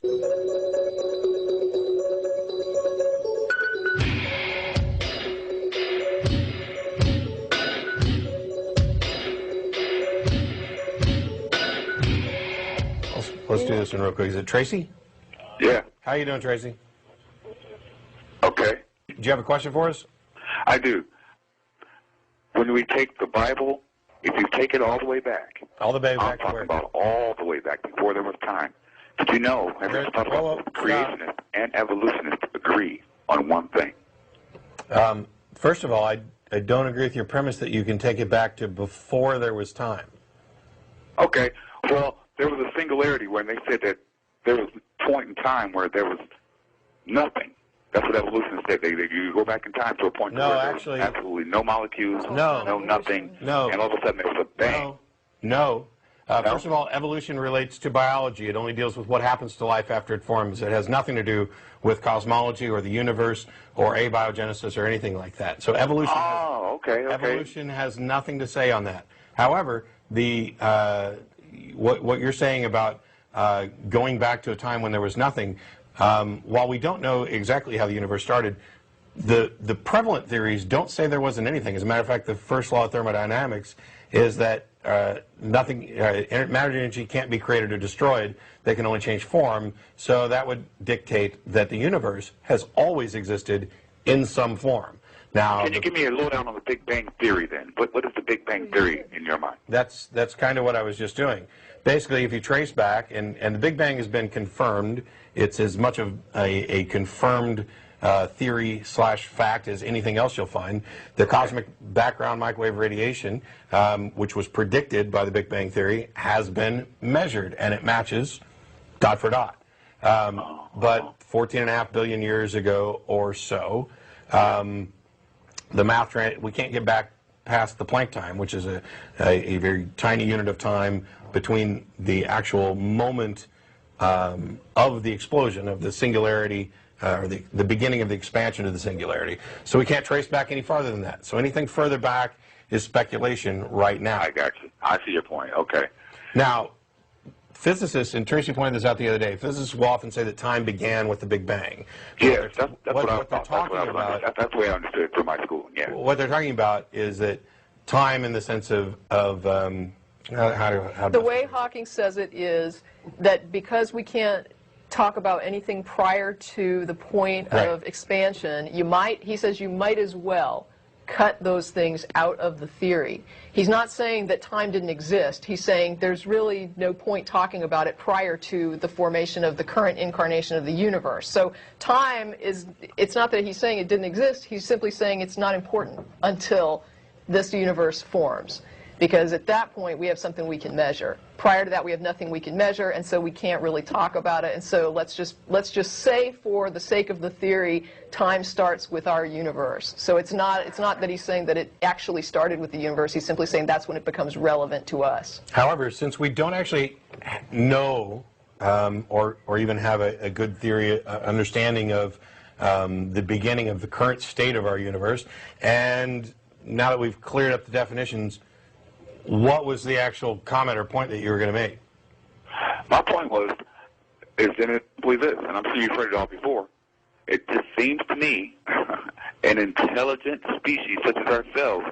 Let's do this one real quick. Is it Tracy? Yeah. How you doing, Tracy? Okay. Do you have a question for us? I do. When we take the Bible, if you take it all the way back, All the way back I'm to talking where? about all the way back before there was time. Did you know creationists and evolutionists agree on one thing? First of all, I don't agree with your premise that you can take it back to before there was time. Okay. Well, there was a singularity when they said that there was a point in time where there was nothing. That's what evolutionists said. You go back in time to a point where there was absolutely no molecules, no nothing, and all of a sudden there was a bang. No. First of all, evolution relates to biology. It only deals with what happens to life after it forms. It has nothing to do with cosmology or the universe or abiogenesis or anything like that. So evolution, evolution has nothing to say on that. However, what you're saying about going back to a time when there was nothing, while we don't know exactly how the universe started, the prevalent theories don't say there wasn't anything. As a matter of fact, the first law of thermodynamics is that matter energy can't be created or destroyed. They can only change form. So that would dictate that the universe has always existed in some form. Now, can you give me a lowdown on the Big Bang Theory then? What is the Big Bang Theory in your mind? That's kind of what I was just doing. Basically, if you trace back, and the Big Bang has been confirmed, it's as much of a confirmed theory / fact as anything else you'll find. The cosmic background microwave radiation, which was predicted by the Big Bang Theory, has been measured, and it matches dot for dot. But 14.5 billion years ago or so, the math, we can't get back past the Planck time, which is a very tiny unit of time between the actual moment of the explosion, of the singularity, or the beginning of the expansion of the singularity. So we can't trace back any farther than that. So anything further back is speculation right now. I got you. I see your point. Okay. Now, physicists, and Tracy pointed this out the other day, physicists will often say that time began with the Big Bang. Yes, that's what they're talking about. That's the way I understood it from my school. Yeah. What they're talking about is that time, in the sense of the way Hawking says it is that because we can't talk about anything prior to the point of expansion, he says you might as well cut those things out of the theory. He's not saying that time didn't exist. He's saying there's really no point talking about it prior to the formation of the current incarnation of the universe. So time it's not that he's saying it didn't exist. He's simply saying it's not important until this universe forms. Because at that point, we have something we can measure. Prior to that, we have nothing we can measure, and so we can't really talk about it. And so let's just say, for the sake of the theory, time starts with our universe. So it's not that he's saying that it actually started with the universe. He's simply saying that's when it becomes relevant to us. However, since we don't actually know or even have a good theory understanding of the beginning of the current state of our universe, and now that we've cleared up the definitions, what was the actual comment or point that you were going to make? My point is simply this, and I'm sure you've heard it all before. It just seems to me, an intelligent species such as ourselves,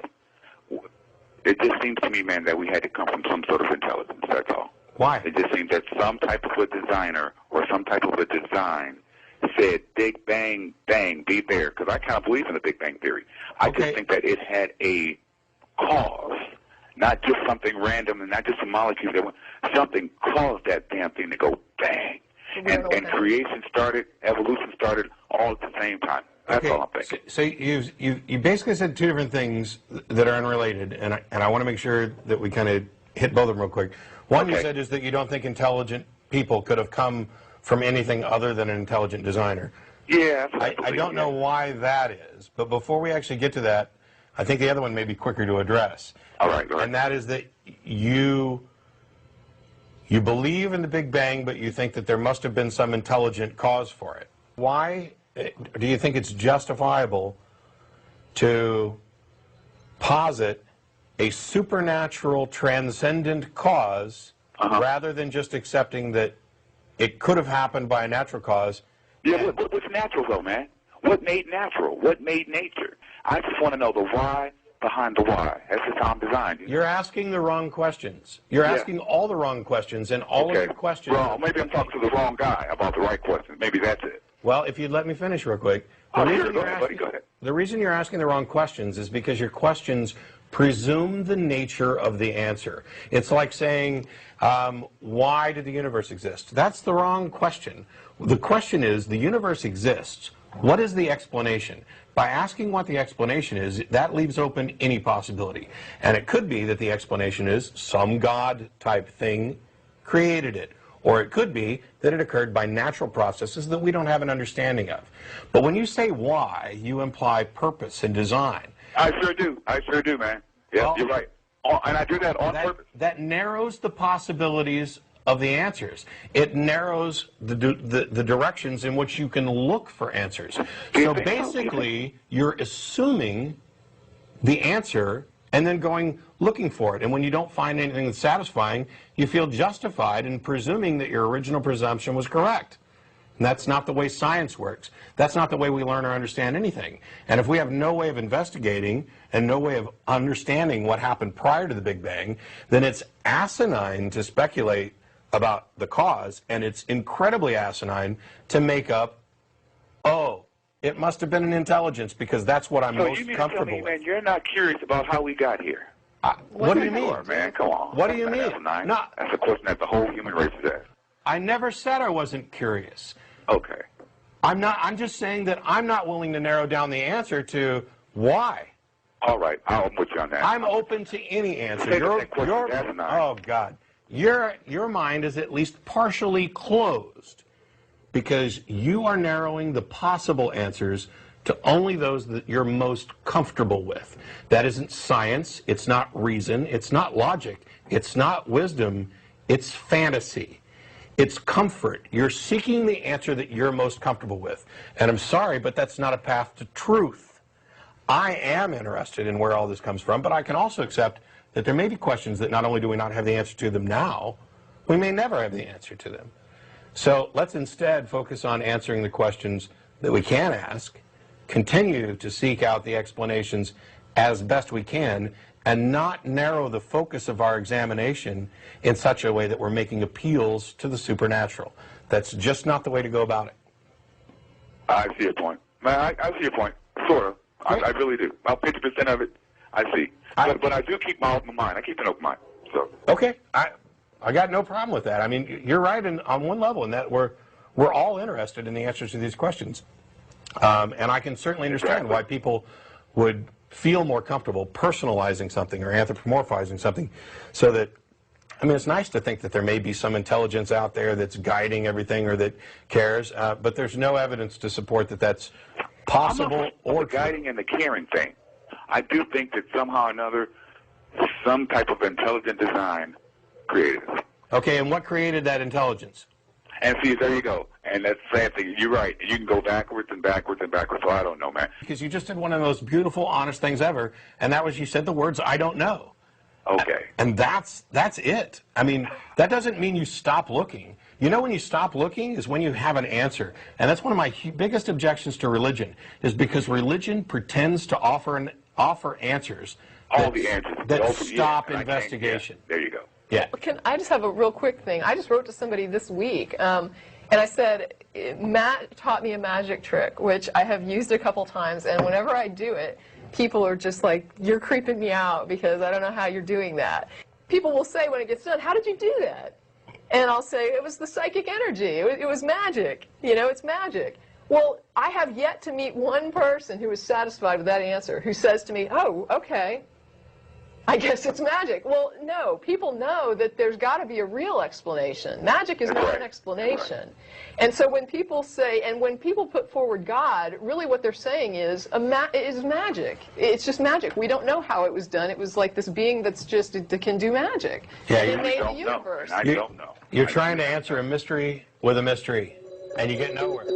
it just seems to me, man, that we had to come from some sort of intelligence, that's all. Why? It just seems that some type of a designer or some type of a design said, Big Bang, bang, be there. Because I kind of believe in the Big Bang Theory. I just think that it had a cause. Not just something random and not just a molecule. Something caused that damn thing to go bang. And creation started, evolution started, all at the same time. That's all I'm thinking. So you basically said two different things that are unrelated, and I want to make sure that we kind of hit both of them real quick. One you said is that you don't think intelligent people could have come from anything other than an intelligent designer. Yeah. I don't know why that is, but before we actually get to that, I think the other one may be quicker to address. All right. And that is that you believe in the Big Bang, but you think that there must have been some intelligent cause for it. Why do you think it's justifiable to posit a supernatural, transcendent cause rather than just accepting that it could have happened by a natural cause. Yeah, what's natural, though, man? What made natural? What made nature? I just want to know the why behind the why. That's just how I'm designed. You're asking the wrong questions. You're asking all the wrong questions, and all of your questions... Well, maybe I'm talking to the wrong guy about the right questions. Maybe that's it. Well, if you'd let me finish real quick. Go ahead, buddy. Go ahead. The reason you're asking the wrong questions is because your questions presume the nature of the answer. It's like saying, why did the universe exist? That's the wrong question. The question is, the universe exists. What is the explanation? By asking what the explanation is, that leaves open any possibility. And it could be that the explanation is some God type thing created it. Or it could be that it occurred by natural processes that we don't have an understanding of. But when you say why, you imply purpose and design. I sure do. I sure do, man. Yeah, well, you're right. And I do that on purpose. That narrows the possibilities of the answers. It narrows the directions in which you can look for answers. So basically, you're assuming the answer and then going looking for it. And when you don't find anything that's satisfying, you feel justified in presuming that your original presumption was correct. And that's not the way science works. That's not the way we learn or understand anything. And if we have no way of investigating and no way of understanding what happened prior to the Big Bang, then it's asinine to speculate about the cause, and it's incredibly asinine to make up, oh, it must have been an intelligence because that's what I'm most comfortable with. Man, you're not curious about how we got here. What do you mean? Man, come on. What do you mean? No, that's a question that the whole human race is asked. I never said I wasn't curious. Okay. I'm just saying that I'm not willing to narrow down the answer to why. All right, I'll put you on that. I'm open to any answer. Oh, God. Your mind is at least partially closed because you are narrowing the possible answers to only those that you're most comfortable with. That isn't science, it's not reason, it's not logic, it's not wisdom, it's fantasy. It's comfort. You're seeking the answer that you're most comfortable with. And I'm sorry, but that's not a path to truth. I am interested in where all this comes from, but I can also accept that there may be questions that not only do we not have the answer to them now, we may never have the answer to them. So let's instead focus on answering the questions that we can ask, continue to seek out the explanations as best we can, and not narrow the focus of our examination in such a way that we're making appeals to the supernatural. That's just not the way to go about it. I see your point. Man, I see your point, sort of. I really do. About 50% of it, I see. But I do keep my open mind. I keep an open mind. So. Okay. I got no problem with that. I mean, you're right on one level in that we're all interested in the answers to these questions. And I can certainly understand why people would feel more comfortable personalizing something or anthropomorphizing something so that, I mean, it's nice to think that there may be some intelligence out there that's guiding everything or that cares, but there's no evidence to support that that's possible or the guiding and the caring thing. I do think that somehow or another, some type of intelligent design created it. Okay, and what created that intelligence? And see, there you go. And that's the same thing. You're right. You can go backwards and backwards and backwards. So I don't know, man. Because you just did one of the most beautiful, honest things ever, and that was you said the words, I don't know. Okay. And that's it. I mean, that doesn't mean you stop looking. You know when you stop looking is when you have an answer. And that's one of my biggest objections to religion, is because religion pretends to offer answers. All the answers. That stop investigation. There you go. Yeah. I just have a real quick thing. I just wrote to somebody this week, and I said, Matt taught me a magic trick, which I have used a couple times, and whenever I do it, people are just like, you're creeping me out because I don't know how you're doing that. People will say when it gets done, how did you do that? And I'll say, it was the psychic energy. It was magic. You know, it's magic. Well, I have yet to meet one person who is satisfied with that answer, who says to me, oh, okay, I guess it's magic. Well, no, people know that there's got to be a real explanation. Magic is not an explanation. And so when people say, and when people put forward God, really what they're saying is magic. It's just magic. We don't know how it was done. It was like this being that's just, that can do magic. Yeah, it made the universe. I don't know. You're trying to answer a mystery with a mystery, and you get nowhere.